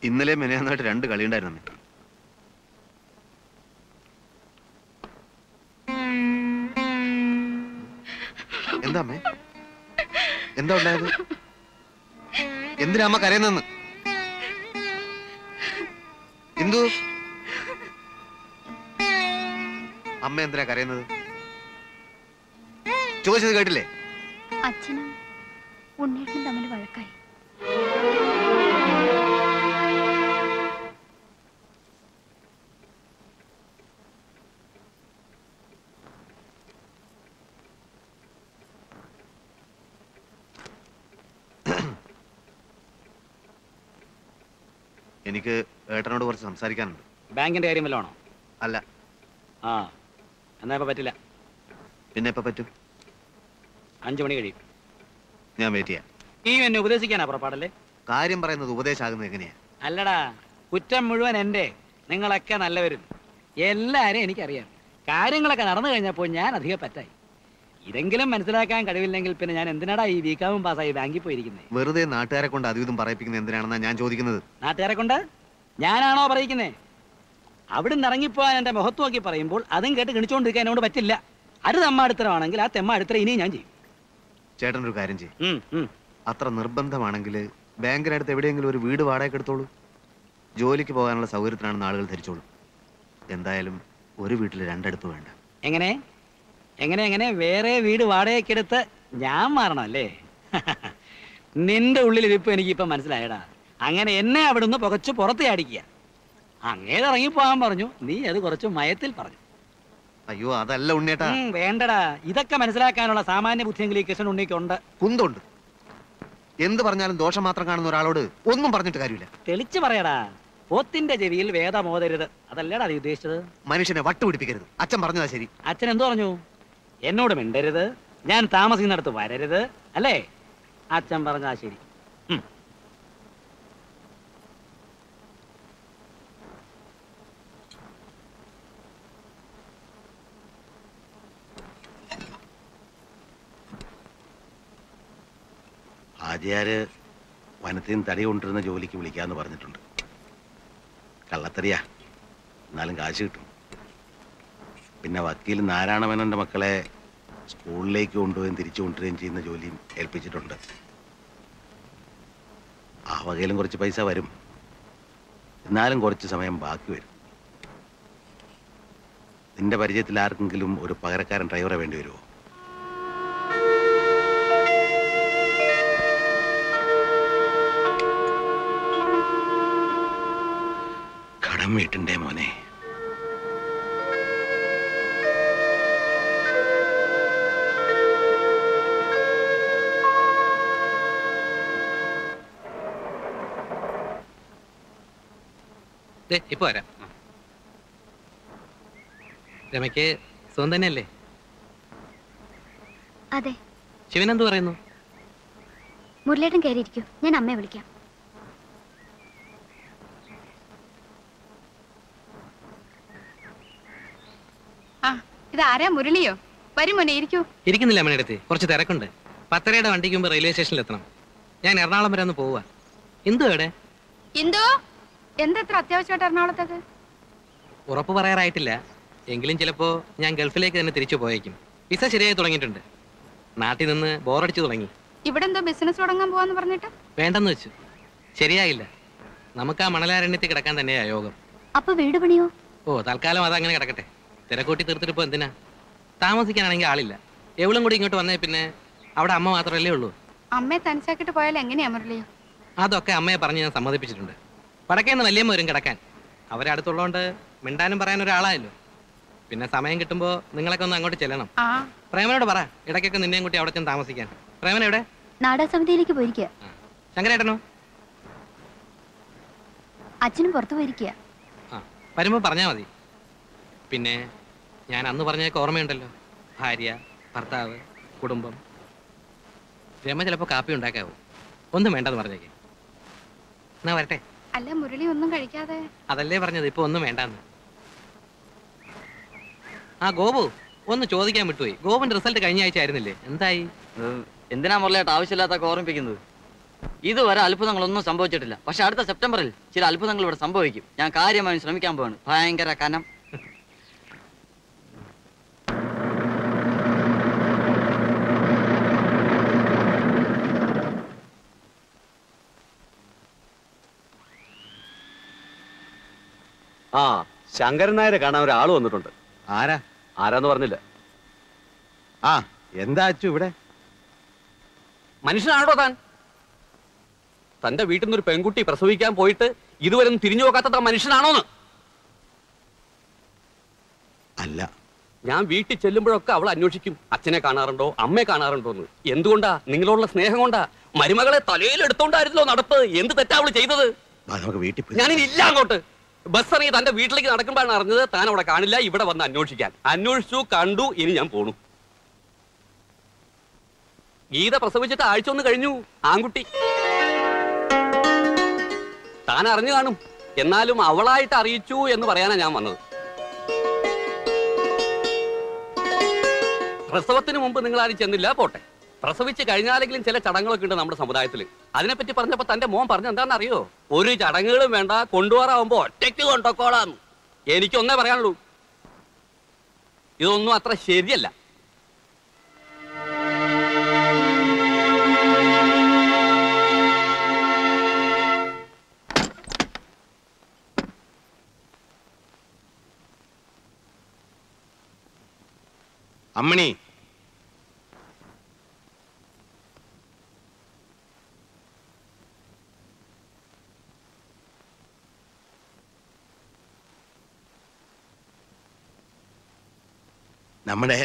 ഇന്നലെ മെനയാന്നായിട്ട് 2 കളി ഉണ്ടായിരുന്നു. എന്താ അമ്മേ, എന്താ ഉണ്ടായത്? എന്തിനാ അമ്മ കരയുന്നെന്ന്? എന്തു അമ്മ എന്തിനാ കരയുന്നത്? ചോദിച്ചത് കേട്ടില്ലേ? അച്ഛനും ഉണ്ണേട്ടനും തമ്മിൽ വഴക്കായി. എനിക്ക് ഏട്ടനോട് കുറച്ച് സംസാരിക്കാനുണ്ട്. ബാങ്കിന്റെ കാര്യം വല്ലതാണോ? അല്ല. ആ എന്നാ ഇപ്പൊ പറ്റില്ല. പിന്നെ എപ്പോ പറ്റും? 5 മണി കഴിയും. ഞാൻ വെയിറ്റ് ചെയ്യാം. നീ എന്നെ ഉപദേശിക്കാനാ പുറപ്പാടല്ലേ? കാര്യം പറയുന്നത് ഉപദേശമാകുന്നത് എങ്ങനെയാ? അല്ലടാ, കുറ്റം മുഴുവൻ എന്റെ. നിങ്ങളൊക്കെ നല്ലവരും, എല്ലാരും എനിക്കറിയാം. കാര്യങ്ങളൊക്കെ നടന്നു കഴിഞ്ഞപ്പോൾ ഞാൻ അധികം പറ്റായി. ഇതെങ്കിലും മനസ്സിലാക്കാൻ കഴിവില്ലെങ്കിൽ പിന്നെ ഞാൻ എന്തിനാടാ ഈ വീക്കാവും പാസ്സായി ബാങ്കിൽ പോയിരിക്കുന്നത്? വെറുതെ നാട്ടുകാരെ കൊണ്ട് അതും പറയിപ്പിക്കുന്നത് എന്തിനാണെന്നാ ഞാൻ ചോദിക്കുന്നത്. നാട്ടുകാരെ കൊണ്ട് ഞാനാണോ പറയിക്കുന്നേ? അവിടുന്ന് ഇറങ്ങിപ്പോവാൻ എന്റെ മുഖത്ത് നോക്കി പറയുമ്പോൾ അതും കേട്ട് ഗണിച്ചുകൊണ്ടിരിക്കാൻ എന്നോട് പറ്റില്ല. അത് തെമ്മാടിത്തരമാണെങ്കിൽ ആ തെമ്മാടിത്തരം ഇനിയും ഞാൻ ചെയ്യും. ചേട്ടൻ ഒരു കാര്യം ചെയ്യും. അത്ര നിർബന്ധമാണെങ്കിൽ ബാങ്കിനടുത്ത് എവിടെയെങ്കിലും ഒരു വീട് വാടകയ്ക്ക് എടുത്തോളൂ. ജോലിക്ക് പോകാനുള്ള സൗകര്യത്തിനാണെന്ന് ആളുകൾ ധരിച്ചോളൂ. എന്തായാലും ഒരു വീട്ടിൽ 2 അടുപ്പ് വേണ്ട. എങ്ങനെ എങ്ങനെ എങ്ങനെ വേറെ വീട് വാടകയ്ക്കെടുത്ത് ഞാൻ മാറണം അല്ലേ? നിന്റെ ഉള്ളിലിരിപ്പ് എനിക്കിപ്പം മനസ്സിലായടാ. അങ്ങനെ എന്നെ അവിടുന്ന് പുകച്ച് പുറത്ത് ചാടിക്കുക. അങ്ങേത് ഇറങ്ങിപ്പോകാൻ പറഞ്ഞു, നീ അത് കുറച്ച് മയത്തിൽ പറഞ്ഞു. അയ്യോ അതല്ല ഉണ്ണേട്ടാ. വേണ്ടടാ, ഇതൊക്കെ മനസ്സിലാക്കാനുള്ള സാമാന്യ ബുദ്ധിയെങ്കിലും ഈ കൃഷ്ണൻ ഉണ്ണിക്കുണ്ട്. കുന്തുണ്ട്. എന്ത് പറഞ്ഞാലും ദോഷം മാത്രം കാണുന്ന ഒരാളോട് ഒന്നും പറഞ്ഞിട്ട് കാര്യമില്ല. തെളിച്ചു പറയടാ. പോത്തിന്റെ ചെവിയിൽ വേദമോതരുത്, അതല്ലേടാ നീ ഉദ്ദേശിച്ചത്? മനുഷ്യനെ വട്ടുപിടിപ്പിക്കരുത്. അച്ഛൻ പറഞ്ഞതാ ശരി. അച്ഛൻ എന്തു പറഞ്ഞു? എന്നോട് മിണ്ടരുത്, ഞാൻ താമസിക്കുന്നിടത്ത് വരരുത്, അല്ലേ? അച്ഛൻ പറഞ്ഞാ ശരി. ഹാജിയാര് വനത്തിൽ നിന്ന് തടി കൊണ്ടിരുന്ന ജോലിക്ക് വിളിക്കാന്ന് പറഞ്ഞിട്ടുണ്ട്. കള്ളത്തറിയാ, എന്നാലും കാശ് കിട്ടും. പിന്നെ വക്കീൽ നാരായണമേനോന്റെ മക്കളെ സ്കൂളിലേക്ക് കൊണ്ടുപോയും തിരിച്ചു കൊണ്ടുവരികയും ചെയ്യുന്ന ജോലിയും ഏൽപ്പിച്ചിട്ടുണ്ട്. ആ വകയിലും കുറച്ച് പൈസ വരും. എന്നാലും കുറച്ച് സമയം ബാക്കി വരും. നിന്റെ പരിചയത്തിൽ ആർക്കെങ്കിലും ഒരു പകരക്കാരൻ ഡ്രൈവറെ വേണ്ടി വരുമോ? കടം വീട്ടുണ്ടേ മോനെ. ഇപ്പൊ വരാം. രമയ്ക്ക് സുഖം തന്നെയല്ലേ? അതെ. ശിവൻ എന്തു പറയുന്നു? മുരളേട്ടൻ കയറിയിരിക്കൂ, ഞാൻ അമ്മയെ വിളിക്കാം. ഇതാരാ? മുരളിയോ? വരും മോനെ, ഇരിക്കൂ. ഇരിക്കുന്നില്ല അമ്മയുടെ കുറച്ച് തിരക്കുണ്ട്. 10:30 വണ്ടിക്ക് മുമ്പ് റെയിൽവേ സ്റ്റേഷനിൽ എത്തണം. ഞാൻ എറണാകുളം വരെ ഒന്ന് പോവാ. എന്തു എവിടെ? എന്തോ എന്താ ഇത്ര അത്യാവശ്യമായിട്ട് എറണാകുളത്തേക്ക്? ഉറപ്പ് പറയാറായിട്ടില്ല. എങ്കിലും ചിലപ്പോ ഞാൻ ഗൾഫിലേക്ക് തന്നെ തിരിച്ചു പോയേക്കും. വിസ ശരിയായി തുടങ്ങിയിട്ടുണ്ട്. നാട്ടിൽ നിന്ന് ബോറടിച്ചു തുടങ്ങി. ഇവിടെ എന്തോ ബിസിനസ് തുടങ്ങാൻ പോവാന്ന് പറഞ്ഞിട്ട് വേണ്ടെന്ന് വെച്ചു. ശരിയായില്ല. നമുക്ക് ആ മണലാരണ്യത്തിൽ കിടക്കാൻ തന്നെയാ യോഗം. അപ്പൊ വീട് പണിയോ? ഓ, തൽക്കാലം അതങ്ങനെ കിടക്കട്ടെ. തിരക്കൂട്ടി തീർത്തിട്ടിപ്പോ എന്തിനാ? താമസിക്കാനാണെങ്കിൽ ആളില്ല. എവളും കൂടി ഇങ്ങോട്ട് വന്നേ പിന്നെ അവിടെ അമ്മ മാത്രമല്ലേ ഉള്ളൂ. അമ്മയെ തനിച്ചാക്കിട്ട് പോയാൽ എങ്ങനെയാ മുരളി? അതൊക്കെ അമ്മയെ പറഞ്ഞ് ഞാൻ സമ്മതിപ്പിച്ചിട്ടുണ്ട്. പടക്കേന്ന് വലിയമ്മ വരും കിടക്കാൻ. അവരെ അടുത്തുള്ളതുകൊണ്ട് മിണ്ടാനും പറയാൻ ഒരാളായല്ലോ. പിന്നെ സമയം കിട്ടുമ്പോ നിങ്ങളൊക്കെ ഒന്ന് അങ്ങോട്ട് ചെല്ലണം. പ്രേമനോട് പറ ഇടയ്ക്കൊക്കെ നിന്നെയും കൂട്ടി അവിടെ ചെന്ന് താമസിക്കാൻ. പ്രേമന എവിടെ? നാടകസമിതിയിലേക്ക് പോയിരിക്കുക. ശങ്കരേട്ടനോ? അച്ഛനും പുറത്തു പോയിരിക്കുക. വരുമ്പോ പറഞ്ഞാ മതി. പിന്നെ ഞാൻ അന്ന് പറഞ്ഞതൊക്കെ ഓർമ്മയുണ്ടല്ലോ. ഭാര്യ, ഭർത്താവ്, കുടുംബം. രമ ചിലപ്പോ കാപ്പി ഉണ്ടാക്കാവൂ. ഒന്നും വേണ്ടെന്ന് പറഞ്ഞേക്കെ. എന്നാ വരട്ടെ. അല്ല മുരളി ഒന്നും കഴിക്കാതെ? അതല്ലേ പറഞ്ഞത്, ഇപ്പൊ ഒന്നും വേണ്ടെന്ന്. ആ ഗോപു ഒന്ന് ചോദിക്കാൻ വിട്ടുപോയി. ഗോപുന്റെ റിസൾട്ട് കഴിഞ്ഞ ആഴ്ച ആയിരുന്നില്ലേ? എന്തായി? എന്തിനാ മുരളിയായിട്ട് ആവശ്യമില്ലാത്ത ഓർമ്മിപ്പിക്കുന്നത്? ഇതുവരെ അത്ഭുതങ്ങളൊന്നും സംഭവിച്ചിട്ടില്ല. പക്ഷെ അടുത്ത സെപ്റ്റംബറിൽ ചില അത്ഭുതങ്ങൾ ഇവിടെ സംഭവിക്കും. ഞാൻ കാര്യമായി ശ്രമിക്കാൻ പോവാണ്. ഭയങ്കര കനം. ആ ശങ്കരൻ നായരെ കാണാൻ ഒരാൾ വന്നിട്ടുണ്ട്. ആരാ? ആരാന്ന് പറഞ്ഞില്ല. ആ എന്താ അച്ചു ഇവിടെ? മനുഷ്യനാണോ താൻ? തന്റെ വീട്ടിൽ നിന്ന് ഒരു പെൺകുട്ടി പ്രസവിക്കാൻ പോയിട്ട് ഇതുവരെ ഒന്നും തിരിഞ്ഞു നോക്കാത്ത മനുഷ്യനാണോന്ന്? അല്ല. ഞാൻ വീട്ടിൽ ചെല്ലുമ്പോഴൊക്കെ അവൾ അന്വേഷിക്കും, അച്ഛനെ കാണാറുണ്ടോ അമ്മയെ കാണാറുണ്ടോ എന്ന്. എന്തുകൊണ്ടാ? നിങ്ങളോടുള്ള സ്നേഹം കൊണ്ടാ. മരുമകളെ തലയിൽ എടുത്തോണ്ടായിരുന്നല്ലോ നടപ്പ്. എന്ത് തെറ്റാ അവള് ചെയ്തത്? വാ, നമുക്ക് വീട്ടിൽ പോയി. ഞാനിനി ഇല്ല അങ്ങോട്ട്. ബസ് ഇറങ്ങി തന്റെ വീട്ടിലേക്ക് നടക്കുമ്പോഴാണ് അറിഞ്ഞത് താൻ അവിടെ കാണില്ല. ഇവിടെ വന്ന് അന്വേഷിക്കാൻ. അന്വേഷിച്ചു, കണ്ടു, ഇനി ഞാൻ പോണു. ഗീത പ്രസവിച്ചിട്ട് ആഴ്ച ഒന്ന് കഴിഞ്ഞു. ആൺകുട്ടി. താൻ അറിഞ്ഞു കാണും. എന്നാലും അവളായിട്ട് അറിയിച്ചു എന്ന് പറയാനാ ഞാൻ വന്നത്. പ്രസവത്തിന് മുമ്പ് നിങ്ങൾ ആരും ചെന്നില്ല, പോട്ടെ. പ്രസവിച്ച് കഴിഞ്ഞാലെങ്കിലും ചില ചടങ്ങുകളൊക്കെ ഉണ്ട് നമ്മുടെ സമുദായത്തിൽ. അതിനെപ്പറ്റി പറഞ്ഞപ്പോ തന്റെ മോൻ പറഞ്ഞ എന്താണെന്ന് അറിയോ? ഒരു ചടങ്ങുകളും വേണ്ട, കൊണ്ടുപോകാറാവുമ്പോ ഒറ്റയ്ക്ക് കൊണ്ടോക്കോളാന്ന്. എനിക്കൊന്നേ പറയാനുള്ളൂ, ഇതൊന്നും അത്ര ശരിയല്ല. അമ്മണി, നമ്മുടെ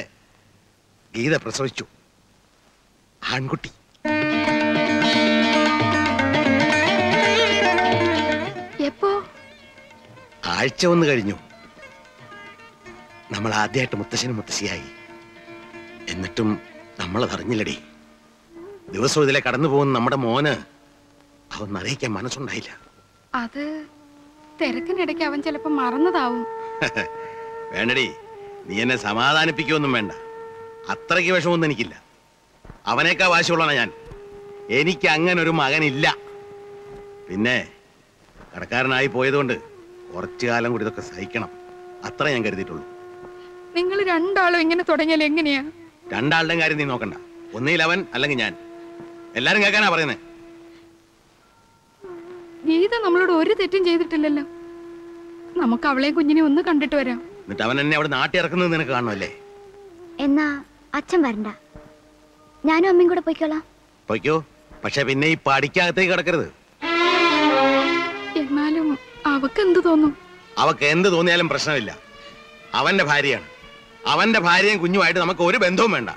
ഗീത പ്രസവിച്ചു. ആൺകുട്ടി. എപ്പോ? ആഴ്ച ഒന്ന് കഴിഞ്ഞു. നമ്മൾ ആദ്യമായിട്ട് മുത്തശ്ശനും മുത്തശ്ശിയായി. എന്നിട്ടും നമ്മളത് അറിഞ്ഞില്ലടി. ദിവസവും ഇതിലെ കടന്നു പോകുന്ന നമ്മുടെ മോന് അവൻ അറിയിക്കാൻ മനസ്സുണ്ടായില്ല. അത് തിരക്കിനിടയ്ക്ക് അവൻ ചിലപ്പോ മറന്നതാവും. വേണ്ടടി, നീ എന്നെ സമാധാനിപ്പിക്കൊന്നും വേണ്ട. അത്രയ്ക്ക് വിഷമൊന്നും എനിക്കില്ല. അവനേക്കാ വാശിയുള്ളതാണ് ഞാൻ. എനിക്ക് അങ്ങനെ ഒരു മകനില്ല. പിന്നെ കടക്കാരനായി പോയതുകൊണ്ട് കുറച്ചു കാലം കൂടി ഇതൊക്കെ സഹിക്കണം. അത്ര ഞാൻ കരുതിയിട്ടുള്ളൂ. നിങ്ങൾ രണ്ടാളും ഇങ്ങനെ തുടങ്ങിയാൽ എങ്ങനെയാ? രണ്ടാളുടെയും കാര്യം നീ നോക്കണ്ട. ഒന്നിൽ അവൻ അല്ലെങ്കിൽ ഞാൻ. എല്ലാരും കേൾക്കാനാ പറയുന്നേ. ഗീത നമ്മളോട് ഒരു തെറ്റും ചെയ്തിട്ടില്ലല്ലോ. നമുക്ക് അവളെയും കുഞ്ഞിനെ ഒന്ന് കണ്ടിട്ട് വരാം. എന്നിട്ട് അവൻ എന്നെ അവിടെ നാട്ടി ഇറക്കുന്നത് നിനക്ക് കാണുമല്ലേ? എന്നാ അച്ഛൻ വരണ്ട, ഞാനും അമ്മയും കൂടെ പോയിക്കോളാം. പൊയ്ക്കോ, പക്ഷെ പിന്നെ ഈ പടിക്കകത്തേക്ക് കിടക്കരുത്. എന്നാലും അവക്ക് എന്ത് തോന്നും? അവക്ക് എന്ത് തോന്നിയാലും പ്രശ്നമില്ല. അവന്റെ ഭാര്യയാണ്. അവന്റെ ഭാര്യയും കുഞ്ഞുമായിട്ട് നമുക്ക് ഒരു ബന്ധവും വേണ്ട.